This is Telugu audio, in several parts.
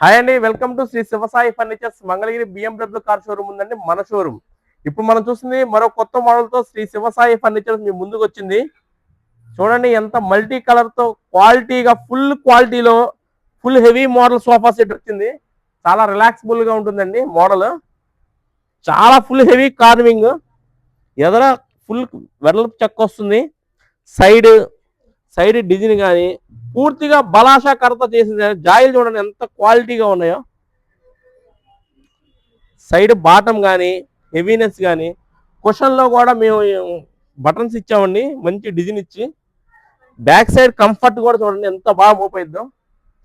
హాయ్ అండి, welcome to Shri Sivasai furnitures Mangalagiri BMW car showroom ఉందండి మన షోరూమ్. ఇప్పుడు మనం చూస్తుంది మరో కొత్త మోడల్ తో శ్రీ శివసాయి ఫర్నిచర్స్ మీ ముందుకు వచ్చింది. చూడండి ఎంత మల్టీ కలర్ తో క్వాలిటీగా ఫుల్ క్వాలిటీలో full heavy model sofa set వచ్చింది. చాలా రిలాక్సిబుల్ గా ఉంటుందండి మోడల్. చాలా ఫుల్ హెవీ కార్వింగ్, ఎదర ఫుల్ వెడల్పు చెక్క వస్తుంది. సైడ్ సైడ్ డిజైన్ కానీ పూర్తిగా బలాషా కరత చేసింది. జాయిలు చూడండి ఎంత క్వాలిటీగా ఉన్నాయో. సైడ్ బాటమ్ కానీ హెవీనెస్ కానీ కుషన్లో కూడా మేము బటన్స్ ఇచ్చామండి, మంచి డిజైన్ ఇచ్చి. బ్యాక్ సైడ్ కంఫర్ట్ కూడా చూడండి ఎంత బాగా మూవ్ అయిద్దో.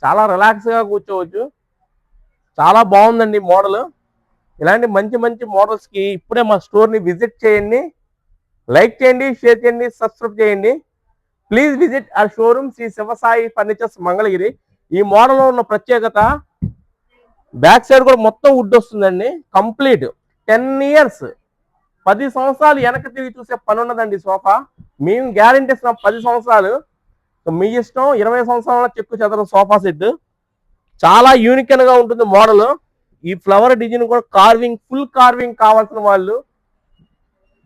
చాలా రిలాక్స్గా కూర్చోవచ్చు. చాలా బాగుందండి మోడల్. ఇలాంటి మంచి మంచి మోడల్స్కి ఇప్పుడే మా స్టోర్ని విజిట్ చేయండి. లైక్ చేయండి, షేర్ చేయండి, సబ్స్క్రైబ్ చేయండి. Please visit our showroom Shri Sivasai furnitures Mangalagiri. ఈ మోడల్లో ఉన్న ప్రత్యేకత బ్యాక్ సైడ్ కూడా మొత్తం వుడ్ వస్తుందండి. కంప్లీట్ 10 ఇయర్స్ 10 సంవత్సరాలు వెనక్కి తిరిగి చూసే పని ఉన్నదండి సోఫా. మేము గ్యారెంటీ ఇస్తున్నాం 10 సంవత్సరాలు. మీ ఇష్టం, 20 సంవత్సరాల చెక్కు చెదరం సోఫా సెట్. చాలా యూనిక్ గా ఉంటుంది మోడల్. ఈ ఫ్లవర్ డిజైన్ కూడా కార్వింగ్, ఫుల్ కార్వింగ్ కావాల్సిన వాళ్ళు,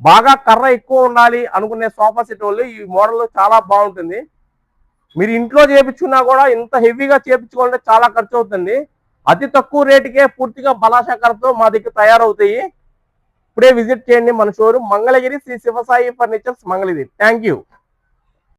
బాగా కర్ర ఎక్కువ ఉండాలి అనుకునే సోఫా సెట్ వాళ్ళు ఈ మోడల్ చాలా బాగుంటుంది. మీరు ఇంట్లో చేపించుకున్నా కూడా ఇంత హెవీగా చేపించుకోవాలంటే చాలా ఖర్చు అవుతుంది. అతి తక్కువ రేటుకే పూర్తిగా బలాశకరతో మా దగ్గర తయారవుతాయి. ఇప్పుడే విజిట్ చేయండి మన showroom Mangalagiri Shri Sivasai furnitures Mangalagiri. Thank you.